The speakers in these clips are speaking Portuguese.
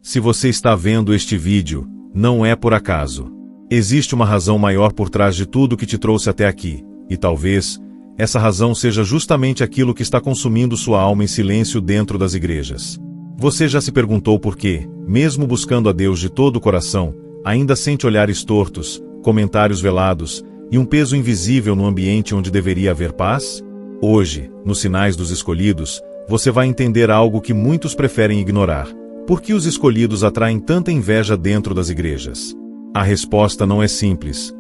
Se você está vendo este vídeo, não é por acaso. Existe uma razão maior por trás de tudo que te trouxe até aqui, e talvez essa razão seja justamente aquilo que está consumindo sua alma em silêncio dentro das igrejas. Você já se perguntou por que, mesmo buscando a Deus de todo o coração, ainda sente olhares tortos, comentários velados e um peso invisível no ambiente onde deveria haver paz? Hoje, nos Sinais dos Escolhidos, você vai entender algo que muitos preferem ignorar. Por que os escolhidos atraem tanta inveja dentro das igrejas? A resposta não é simples,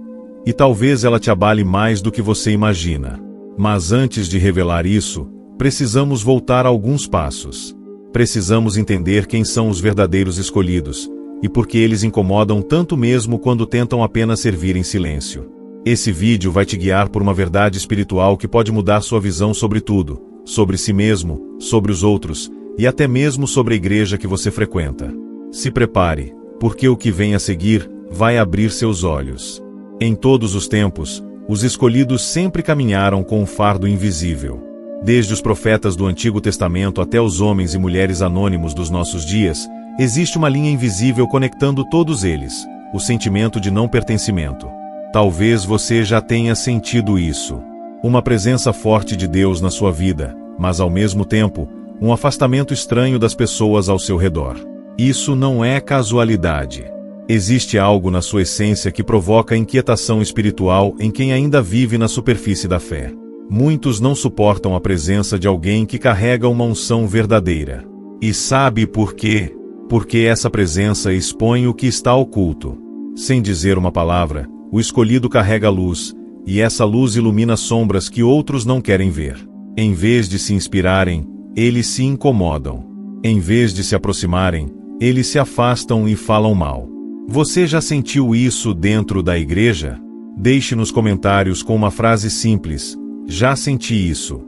e talvez ela te abale mais do que você imagina. Mas antes de revelar isso, precisamos voltar alguns passos. Precisamos entender quem são os verdadeiros escolhidos, e por que eles incomodam tanto mesmo quando tentam apenas servir em silêncio. Esse vídeo vai te guiar por uma verdade espiritual que pode mudar sua visão sobre tudo, sobre si mesmo, sobre os outros, e até mesmo sobre a igreja que você frequenta. Se prepare, porque o que vem a seguir vai abrir seus olhos. Em todos os tempos, os escolhidos sempre caminharam com um fardo invisível. Desde os profetas do Antigo Testamento até os homens e mulheres anônimos dos nossos dias, existe uma linha invisível conectando todos eles, o sentimento de não pertencimento. Talvez você já tenha sentido isso. Uma presença forte de Deus na sua vida, mas ao mesmo tempo, um afastamento estranho das pessoas ao seu redor. Isso não é casualidade. Existe algo na sua essência que provoca inquietação espiritual em quem ainda vive na superfície da fé. Muitos não suportam a presença de alguém que carrega uma unção verdadeira. E sabe por quê? Porque essa presença expõe o que está oculto. Sem dizer uma palavra, o escolhido carrega luz, e essa luz ilumina sombras que outros não querem ver. Em vez de se inspirarem, eles se incomodam. Em vez de se aproximarem, eles se afastam e falam mal. Você já sentiu isso dentro da igreja? Deixe nos comentários com uma frase simples: já senti isso.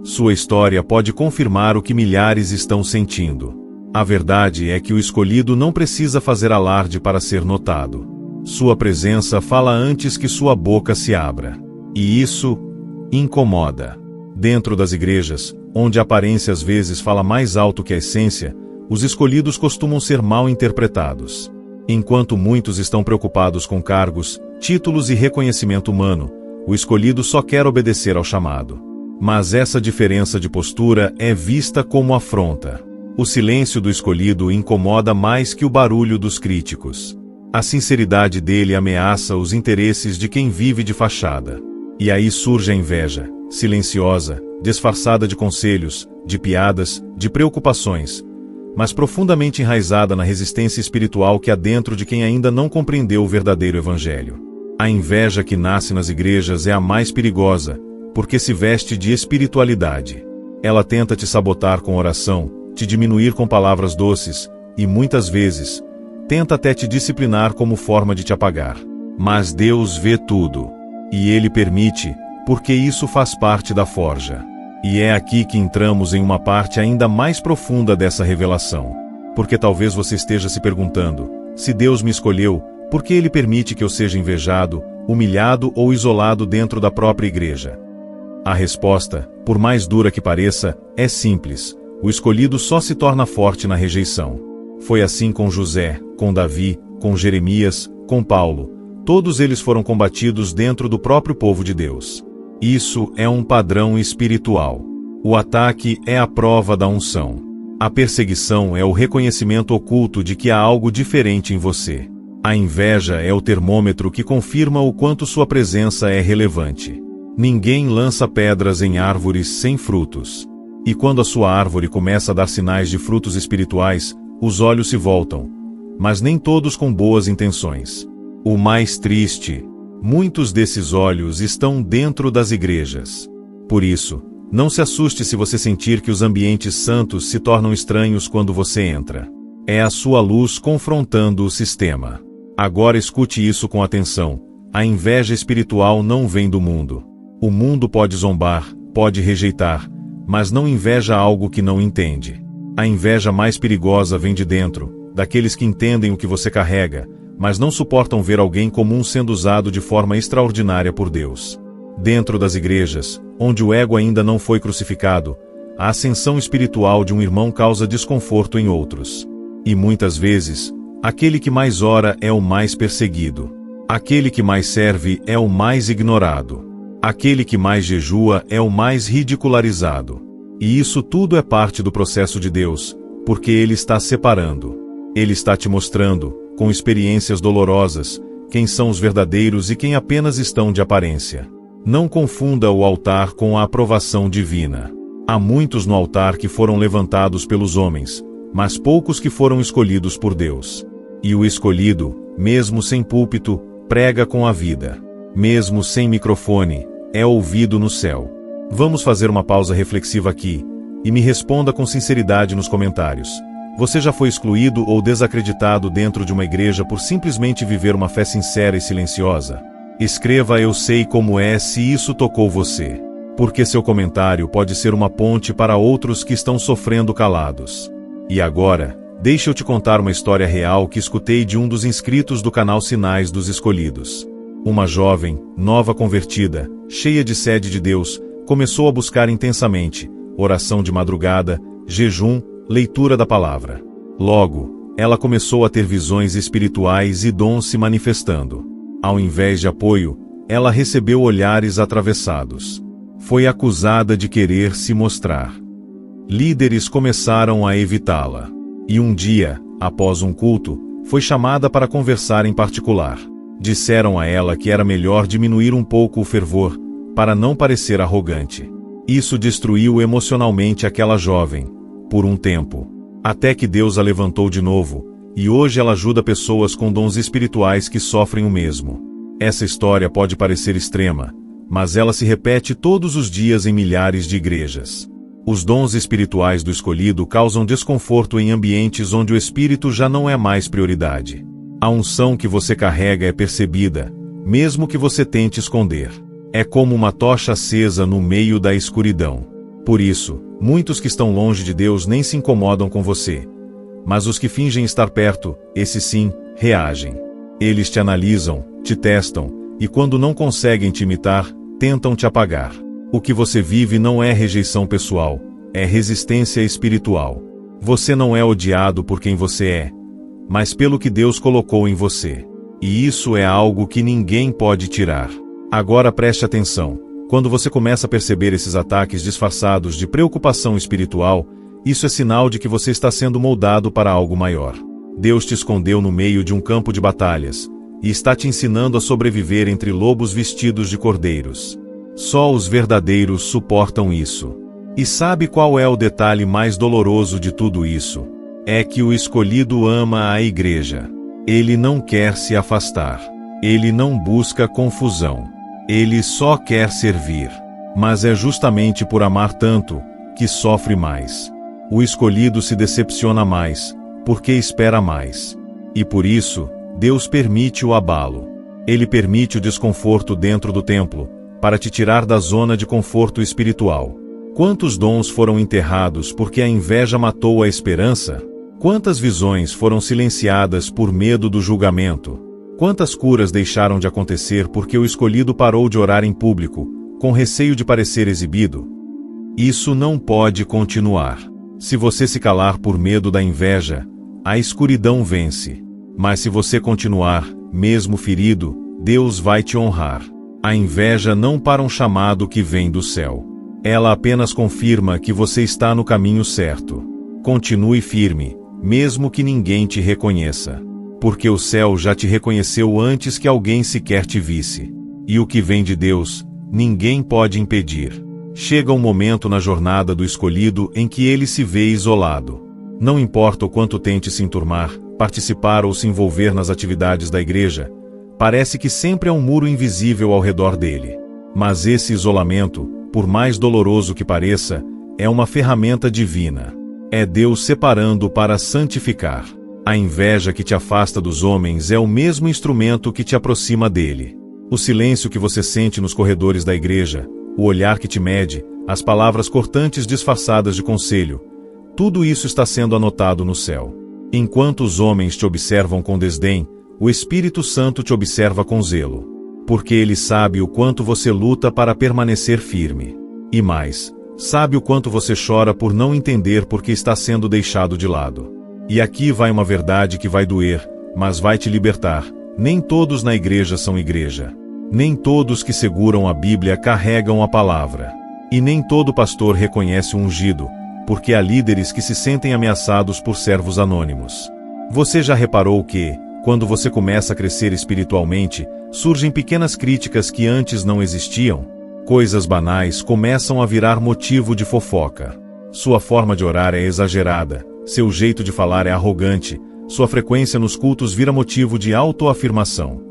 Sua história pode confirmar o que milhares estão sentindo. A verdade é que o escolhido não precisa fazer alarde para ser notado. Sua presença fala antes que sua boca se abra. E isso incomoda. Dentro das igrejas, onde a aparência às vezes fala mais alto que a essência, os escolhidos costumam ser mal interpretados. Enquanto muitos estão preocupados com cargos, títulos e reconhecimento humano, o escolhido só quer obedecer ao chamado. Mas essa diferença de postura é vista como afronta. O silêncio do escolhido incomoda mais que o barulho dos críticos. A sinceridade dele ameaça os interesses de quem vive de fachada. E aí surge a inveja, silenciosa, disfarçada de conselhos, de piadas, de preocupações, mas profundamente enraizada na resistência espiritual que há dentro de quem ainda não compreendeu o verdadeiro evangelho. A inveja que nasce nas igrejas é a mais perigosa, porque se veste de espiritualidade. Ela tenta te sabotar com oração, te diminuir com palavras doces, e muitas vezes, tenta até te disciplinar como forma de te apagar. Mas Deus vê tudo. E Ele permite, porque isso faz parte da forja. E é aqui que entramos em uma parte ainda mais profunda dessa revelação. Porque talvez você esteja se perguntando: se Deus me escolheu, por que Ele permite que eu seja invejado, humilhado ou isolado dentro da própria igreja? A resposta, por mais dura que pareça, é simples. O escolhido só se torna forte na rejeição. Foi assim com José, com Davi, com Jeremias, com Paulo. Todos eles foram combatidos dentro do próprio povo de Deus. Isso é um padrão espiritual. O ataque é a prova da unção. A perseguição é o reconhecimento oculto de que há algo diferente em você. A inveja é o termômetro que confirma o quanto sua presença é relevante. Ninguém lança pedras em árvores sem frutos. E quando a sua árvore começa a dar sinais de frutos espirituais, os olhos se voltam. Mas nem todos com boas intenções. O mais triste: muitos desses olhos estão dentro das igrejas. Por isso, não se assuste se você sentir que os ambientes santos se tornam estranhos quando você entra. É a sua luz confrontando o sistema. Agora escute isso com atenção. A inveja espiritual não vem do mundo. O mundo pode zombar, pode rejeitar, mas não inveja algo que não entende. A inveja mais perigosa vem de dentro, daqueles que entendem o que você carrega, mas não suportam ver alguém comum sendo usado de forma extraordinária por Deus. Dentro das igrejas, onde o ego ainda não foi crucificado, a ascensão espiritual de um irmão causa desconforto em outros. E muitas vezes, aquele que mais ora é o mais perseguido. Aquele que mais serve é o mais ignorado. Aquele que mais jejua é o mais ridicularizado. E isso tudo é parte do processo de Deus, porque Ele está separando. Ele está te mostrando, com experiências dolorosas, quem são os verdadeiros e quem apenas estão de aparência. Não confunda o altar com a aprovação divina. Há muitos no altar que foram levantados pelos homens, mas poucos que foram escolhidos por Deus. E o escolhido, mesmo sem púlpito, prega com a vida. Mesmo sem microfone, é ouvido no céu. Vamos fazer uma pausa reflexiva aqui, e me responda com sinceridade nos comentários. Você já foi excluído ou desacreditado dentro de uma igreja por simplesmente viver uma fé sincera e silenciosa? Escreva "eu sei como é" se isso tocou você. Porque seu comentário pode ser uma ponte para outros que estão sofrendo calados. E agora, deixa eu te contar uma história real que escutei de um dos inscritos do canal Sinais dos Escolhidos. Uma jovem, nova convertida, cheia de sede de Deus, começou a buscar intensamente, oração de madrugada, jejum, leitura da palavra. Logo, ela começou a ter visões espirituais e dons se manifestando. Ao invés de apoio, ela recebeu olhares atravessados. Foi acusada de querer se mostrar. Líderes começaram a evitá-la. E um dia, após um culto, foi chamada para conversar em particular. Disseram a ela que era melhor diminuir um pouco o fervor, para não parecer arrogante. Isso destruiu emocionalmente aquela jovem, por um tempo. Até que Deus a levantou de novo, e hoje ela ajuda pessoas com dons espirituais que sofrem o mesmo. Essa história pode parecer extrema, mas ela se repete todos os dias em milhares de igrejas. Os dons espirituais do escolhido causam desconforto em ambientes onde o espírito já não é mais prioridade. A unção que você carrega é percebida, mesmo que você tente esconder. É como uma tocha acesa no meio da escuridão. Por isso, muitos que estão longe de Deus nem se incomodam com você. Mas os que fingem estar perto, esses sim, reagem. Eles te analisam, te testam, e quando não conseguem te imitar, tentam te apagar. O que você vive não é rejeição pessoal, é resistência espiritual. Você não é odiado por quem você é, mas pelo que Deus colocou em você. E isso é algo que ninguém pode tirar. Agora preste atenção. Quando você começa a perceber esses ataques disfarçados de preocupação espiritual, isso é sinal de que você está sendo moldado para algo maior. Deus te escondeu no meio de um campo de batalhas, e está te ensinando a sobreviver entre lobos vestidos de cordeiros. Só os verdadeiros suportam isso. E sabe qual é o detalhe mais doloroso de tudo isso? É que o escolhido ama a igreja. Ele não quer se afastar. Ele não busca confusão. Ele só quer servir. Mas é justamente por amar tanto, que sofre mais. O escolhido se decepciona mais, porque espera mais. E por isso, Deus permite o abalo. Ele permite o desconforto dentro do templo, para te tirar da zona de conforto espiritual. Quantos dons foram enterrados porque a inveja matou a esperança? Quantas visões foram silenciadas por medo do julgamento? Quantas curas deixaram de acontecer porque o escolhido parou de orar em público, com receio de parecer exibido? Isso não pode continuar. Se você se calar por medo da inveja, a escuridão vence. Mas se você continuar, mesmo ferido, Deus vai te honrar. A inveja não para um chamado que vem do céu. Ela apenas confirma que você está no caminho certo. Continue firme, mesmo que ninguém te reconheça. Porque o céu já te reconheceu antes que alguém sequer te visse. E o que vem de Deus, ninguém pode impedir. Chega um momento na jornada do escolhido em que ele se vê isolado. Não importa o quanto tente se enturmar, participar ou se envolver nas atividades da igreja, parece que sempre há um muro invisível ao redor dele. Mas esse isolamento, por mais doloroso que pareça, é uma ferramenta divina. É Deus separando para santificar. A inveja que te afasta dos homens é o mesmo instrumento que te aproxima dele. O silêncio que você sente nos corredores da igreja, o olhar que te mede, as palavras cortantes disfarçadas de conselho, tudo isso está sendo anotado no céu. Enquanto os homens te observam com desdém, o Espírito Santo te observa com zelo. Porque ele sabe o quanto você luta para permanecer firme. E mais, sabe o quanto você chora por não entender por que está sendo deixado de lado. E aqui vai uma verdade que vai doer, mas vai te libertar. Nem todos na igreja são igreja. Nem todos que seguram a Bíblia carregam a palavra. E nem todo pastor reconhece o ungido, porque há líderes que se sentem ameaçados por servos anônimos. Você já reparou que, quando você começa a crescer espiritualmente, surgem pequenas críticas que antes não existiam? Coisas banais começam a virar motivo de fofoca. Sua forma de orar é exagerada, seu jeito de falar é arrogante, sua frequência nos cultos vira motivo de autoafirmação.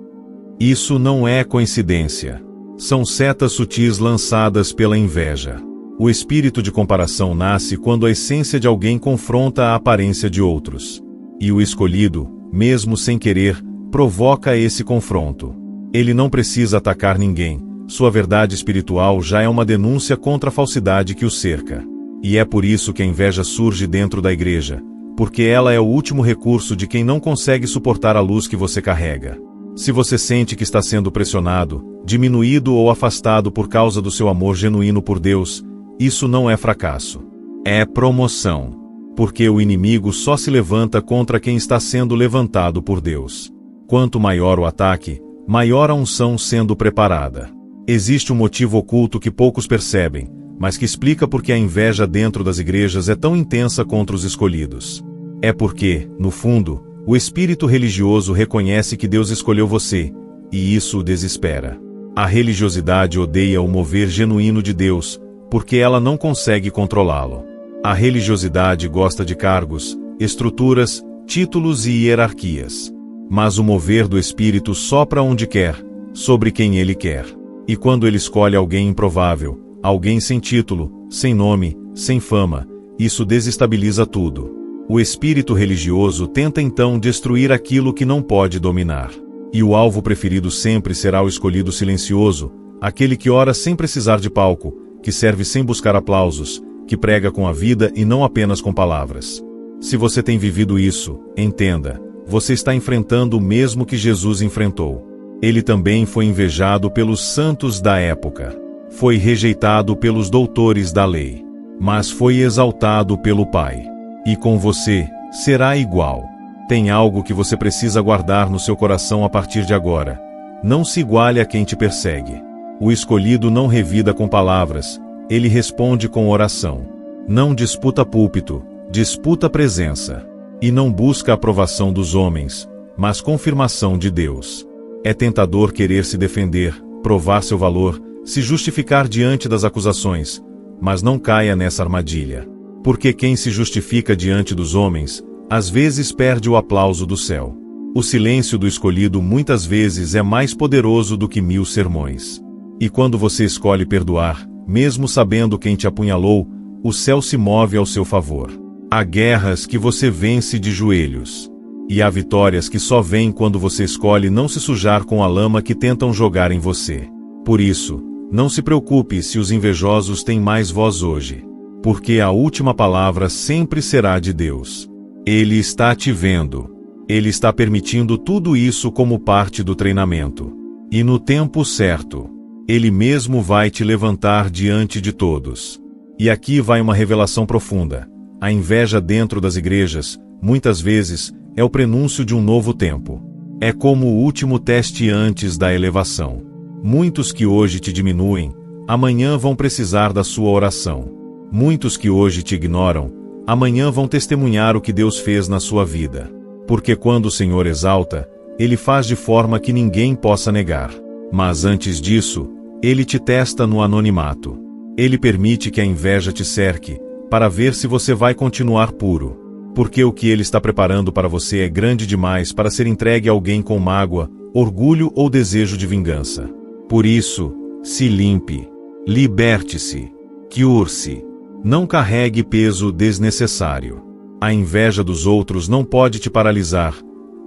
Isso não é coincidência. São setas sutis lançadas pela inveja. O espírito de comparação nasce quando a essência de alguém confronta a aparência de outros. E o escolhido, mesmo sem querer, provoca esse confronto. Ele não precisa atacar ninguém. Sua verdade espiritual já é uma denúncia contra a falsidade que o cerca. E é por isso que a inveja surge dentro da igreja, porque ela é o último recurso de quem não consegue suportar a luz que você carrega. Se você sente que está sendo pressionado, diminuído ou afastado por causa do seu amor genuíno por Deus, isso não é fracasso. É promoção. Porque o inimigo só se levanta contra quem está sendo levantado por Deus. Quanto maior o ataque, maior a unção sendo preparada. Existe um motivo oculto que poucos percebem, mas que explica por que a inveja dentro das igrejas é tão intensa contra os escolhidos. É porque, no fundo, o espírito religioso reconhece que Deus escolheu você, e isso o desespera. A religiosidade odeia o mover genuíno de Deus, porque ela não consegue controlá-lo. A religiosidade gosta de cargos, estruturas, títulos e hierarquias. Mas o mover do Espírito sopra onde quer, sobre quem ele quer. E quando ele escolhe alguém improvável, alguém sem título, sem nome, sem fama, isso desestabiliza tudo. O espírito religioso tenta então destruir aquilo que não pode dominar. E o alvo preferido sempre será o escolhido silencioso, aquele que ora sem precisar de palco, que serve sem buscar aplausos, que prega com a vida e não apenas com palavras. Se você tem vivido isso, entenda, você está enfrentando o mesmo que Jesus enfrentou. Ele também foi invejado pelos santos da época. Foi rejeitado pelos doutores da lei. Mas foi exaltado pelo Pai. E com você, será igual. Tem algo que você precisa guardar no seu coração a partir de agora. Não se iguale a quem te persegue. O escolhido não revida com palavras, ele responde com oração. Não disputa púlpito, disputa presença. E não busca a aprovação dos homens, mas confirmação de Deus. É tentador querer se defender, provar seu valor, se justificar diante das acusações, mas não caia nessa armadilha. Porque quem se justifica diante dos homens, às vezes perde o aplauso do céu. O silêncio do escolhido muitas vezes é mais poderoso do que 1000 sermões. E quando você escolhe perdoar, mesmo sabendo quem te apunhalou, o céu se move ao seu favor. Há guerras que você vence de joelhos. E há vitórias que só vêm quando você escolhe não se sujar com a lama que tentam jogar em você. Por isso, não se preocupe se os invejosos têm mais voz hoje. Porque a última palavra sempre será de Deus. Ele está te vendo. Ele está permitindo tudo isso como parte do treinamento. E no tempo certo, Ele mesmo vai te levantar diante de todos. E aqui vai uma revelação profunda. A inveja dentro das igrejas, muitas vezes, é o prenúncio de um novo tempo. É como o último teste antes da elevação. Muitos que hoje te diminuem, amanhã vão precisar da sua oração. Muitos que hoje te ignoram, amanhã vão testemunhar o que Deus fez na sua vida. Porque quando o Senhor exalta, Ele faz de forma que ninguém possa negar. Mas antes disso, Ele te testa no anonimato. Ele permite que a inveja te cerque, para ver se você vai continuar puro. Porque o que Ele está preparando para você é grande demais para ser entregue a alguém com mágoa, orgulho ou desejo de vingança. Por isso, se limpe, liberte-se, cure-se. Não carregue peso desnecessário. A inveja dos outros não pode te paralisar,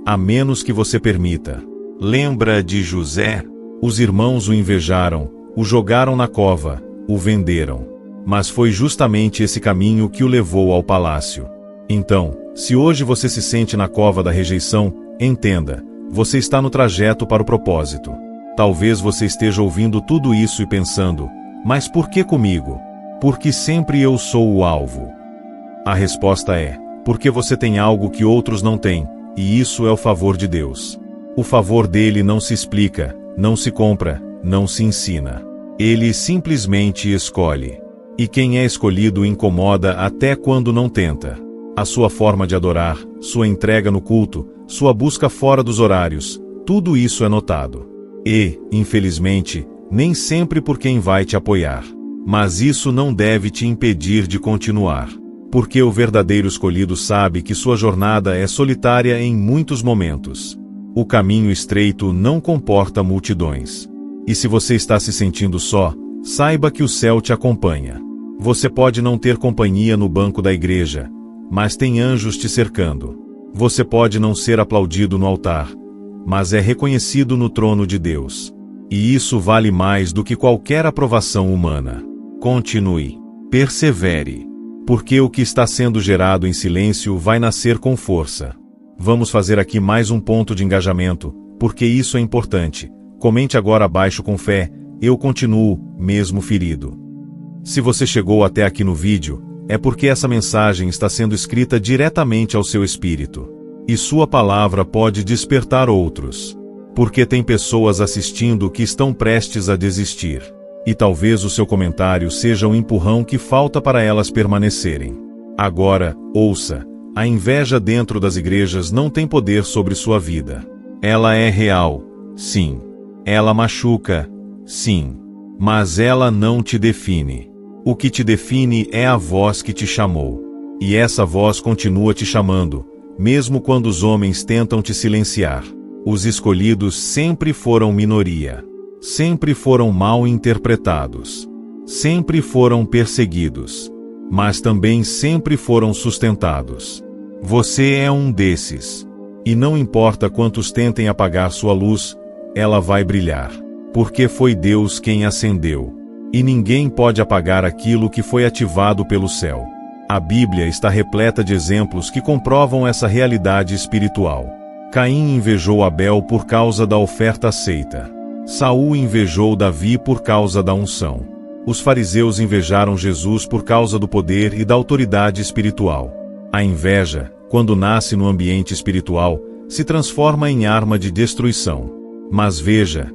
a menos que você permita. Lembra de José? Os irmãos o invejaram, o jogaram na cova, o venderam. Mas foi justamente esse caminho que o levou ao palácio. Então, se hoje você se sente na cova da rejeição, entenda, você está no trajeto para o propósito. Talvez você esteja ouvindo tudo isso e pensando, mas por que comigo? Porque sempre eu sou o alvo. A resposta é, Porque você tem algo que outros não têm, e isso é o favor de Deus. O favor dele não se explica, não se compra, não se ensina. Ele simplesmente escolhe. E quem é escolhido incomoda até quando não tenta. A sua forma de adorar, sua entrega no culto, sua busca fora dos horários, tudo isso é notado. E, infelizmente, nem sempre por quem vai te apoiar. Mas isso não deve te impedir de continuar. Porque o verdadeiro escolhido sabe que sua jornada é solitária em muitos momentos. O caminho estreito não comporta multidões. E se você está se sentindo só, saiba que o céu te acompanha. Você pode não ter companhia no banco da igreja, mas tem anjos te cercando. Você pode não ser aplaudido no altar, mas é reconhecido no trono de Deus. E isso vale mais do que qualquer aprovação humana. Continue. Persevere. Porque o que está sendo gerado em silêncio vai nascer com força. Vamos fazer aqui mais um ponto de engajamento, porque isso é importante. Comente agora abaixo com fé: eu continuo, mesmo ferido. Se você chegou até aqui no vídeo, é porque essa mensagem está sendo escrita diretamente ao seu espírito. E sua palavra pode despertar outros. Porque tem pessoas assistindo que estão prestes a desistir. E talvez o seu comentário seja o empurrão que falta para elas permanecerem. Agora, ouça: a inveja dentro das igrejas não tem poder sobre sua vida. Ela é real, sim. Ela machuca, sim. Mas ela não te define. O que te define é a voz que te chamou. E essa voz continua te chamando, mesmo quando os homens tentam te silenciar. Os escolhidos sempre foram minoria. Sempre foram mal interpretados. Sempre foram perseguidos. Mas também sempre foram sustentados. Você é um desses. E não importa quantos tentem apagar sua luz, ela vai brilhar. Porque foi Deus quem acendeu. E ninguém pode apagar aquilo que foi ativado pelo céu. A Bíblia está repleta de exemplos que comprovam essa realidade espiritual. Caim invejou Abel por causa da oferta aceita. Saul invejou Davi por causa da unção. Os fariseus invejaram Jesus por causa do poder e da autoridade espiritual. A inveja, quando nasce no ambiente espiritual, se transforma em arma de destruição. Mas veja,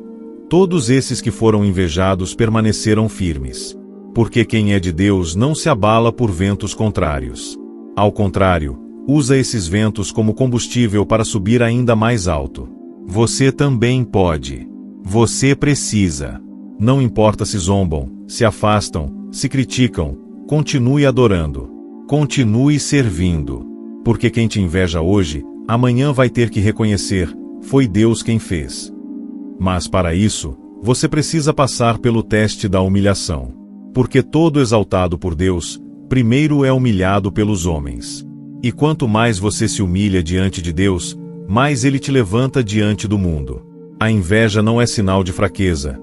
todos esses que foram invejados permaneceram firmes. Porque quem é de Deus não se abala por ventos contrários. Ao contrário, usa esses ventos como combustível para subir ainda mais alto. Você também pode. Você precisa. Não importa se zombam, se afastam, se criticam, continue adorando. Continue servindo. Porque quem te inveja hoje, amanhã vai ter que reconhecer: foi Deus quem fez. Mas para isso, você precisa passar pelo teste da humilhação. Porque todo exaltado por Deus, primeiro é humilhado pelos homens. E quanto mais você se humilha diante de Deus, mais Ele te levanta diante do mundo. A inveja não é sinal de fraqueza.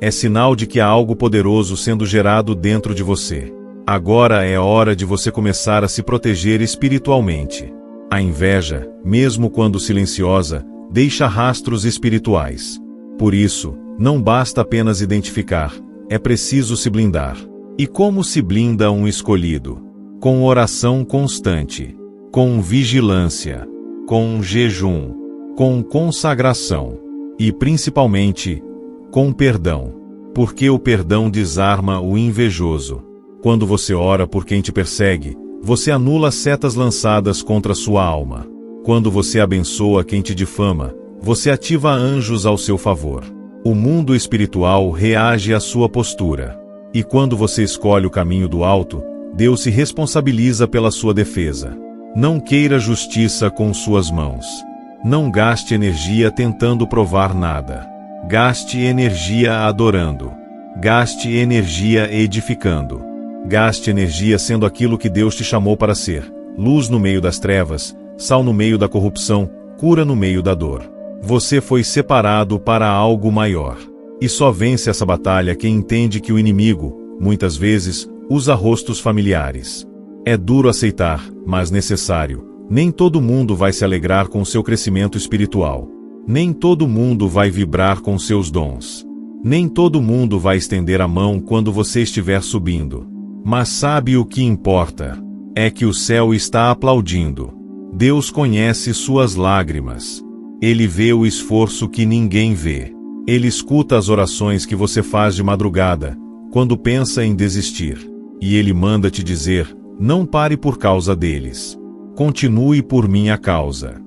É sinal de que há algo poderoso sendo gerado dentro de você. Agora é hora de você começar a se proteger espiritualmente. A inveja, mesmo quando silenciosa, deixa rastros espirituais. Por isso, não basta apenas identificar, é preciso se blindar. E como se blinda um escolhido? Com oração constante, com vigilância, com jejum, com consagração. E principalmente, com perdão. Porque o perdão desarma o invejoso. Quando você ora por quem te persegue, você anula setas lançadas contra sua alma. Quando você abençoa quem te difama, você ativa anjos ao seu favor. O mundo espiritual reage à sua postura. E quando você escolhe o caminho do alto, Deus se responsabiliza pela sua defesa. Não queira justiça com suas mãos. Não gaste energia tentando provar nada. Gaste energia adorando. Gaste energia edificando. Gaste energia sendo aquilo que Deus te chamou para ser: luz no meio das trevas, sal no meio da corrupção, cura no meio da dor. Você foi separado para algo maior. E só vence essa batalha quem entende que o inimigo, muitas vezes, usa rostos familiares. É duro aceitar, mas necessário. Nem todo mundo vai se alegrar com seu crescimento espiritual. Nem todo mundo vai vibrar com seus dons. Nem todo mundo vai estender a mão quando você estiver subindo. Mas sabe o que importa? É que o céu está aplaudindo. Deus conhece suas lágrimas. Ele vê o esforço que ninguém vê. Ele escuta as orações que você faz de madrugada, quando pensa em desistir. E Ele manda te dizer: não pare por causa deles. Continue por minha causa.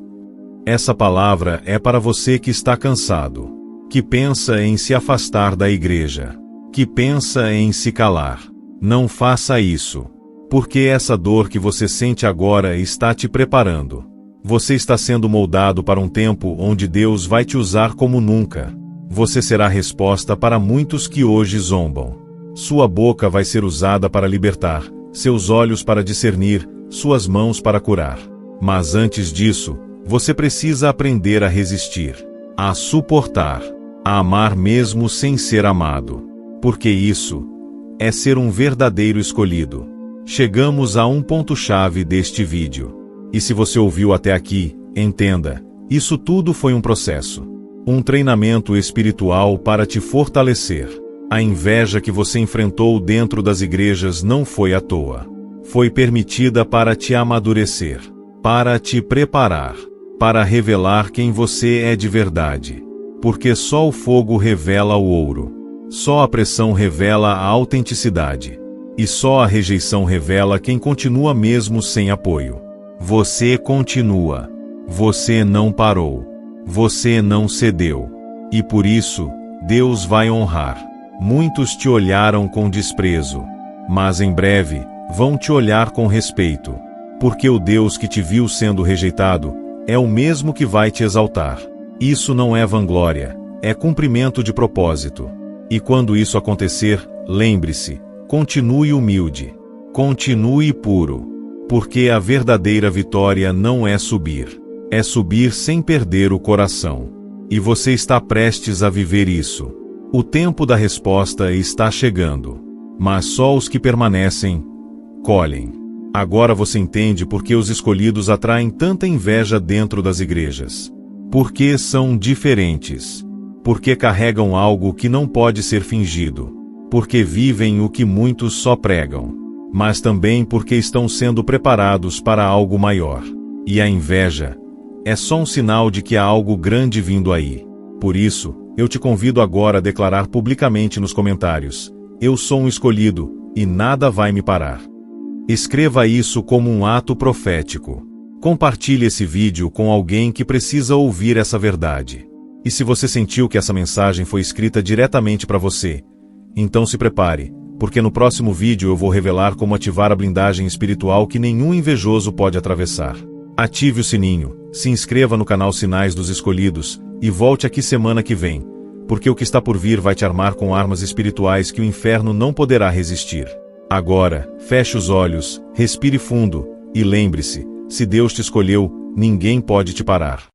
Essa palavra é para você que está cansado, que pensa em se afastar da igreja, que pensa em se calar. Não faça isso, porque essa dor que você sente agora está te preparando. Você está sendo moldado para um tempo onde Deus vai te usar como nunca. Você será a resposta para muitos que hoje zombam. Sua boca vai ser usada para libertar, seus olhos para discernir, suas mãos para curar. Mas antes disso, você precisa aprender a resistir, a suportar, a amar mesmo sem ser amado. Porque isso é ser um verdadeiro escolhido. Chegamos a um ponto-chave deste vídeo. E se você ouviu até aqui, entenda, isso tudo foi um processo. Um treinamento espiritual para te fortalecer. A inveja que você enfrentou dentro das igrejas não foi à toa. Foi permitida para te amadurecer, para te preparar, para revelar quem você é de verdade. Porque só o fogo revela o ouro. Só a pressão revela a autenticidade. E só a rejeição revela quem continua mesmo sem apoio. Você continua. Você não parou. Você não cedeu. E por isso, Deus vai honrar. Muitos te olharam com desprezo, mas em breve, vão te olhar com respeito. Porque o Deus que te viu sendo rejeitado, é o mesmo que vai te exaltar. Isso não é vanglória, é cumprimento de propósito. E quando isso acontecer, lembre-se, continue humilde, continue puro. Porque a verdadeira vitória não é subir sem perder o coração. E você está prestes a viver isso. O tempo da resposta está chegando. Mas só os que permanecem, colhem. Agora você entende por que os escolhidos atraem tanta inveja dentro das igrejas. Porque são diferentes. Porque carregam algo que não pode ser fingido. Porque vivem o que muitos só pregam. Mas também porque estão sendo preparados para algo maior. E a inveja é só um sinal de que há algo grande vindo aí. Por isso, eu te convido agora a declarar publicamente nos comentários: eu sou um escolhido, e nada vai me parar. Escreva isso como um ato profético. Compartilhe esse vídeo com alguém que precisa ouvir essa verdade. E se você sentiu que essa mensagem foi escrita diretamente para você, então se prepare, porque no próximo vídeo eu vou revelar como ativar a blindagem espiritual que nenhum invejoso pode atravessar. Ative o sininho, se inscreva no canal Sinais dos Escolhidos, e volte aqui semana que vem, porque o que está por vir vai te armar com armas espirituais que o inferno não poderá resistir. Agora, feche os olhos, respire fundo, e lembre-se, se Deus te escolheu, ninguém pode te parar.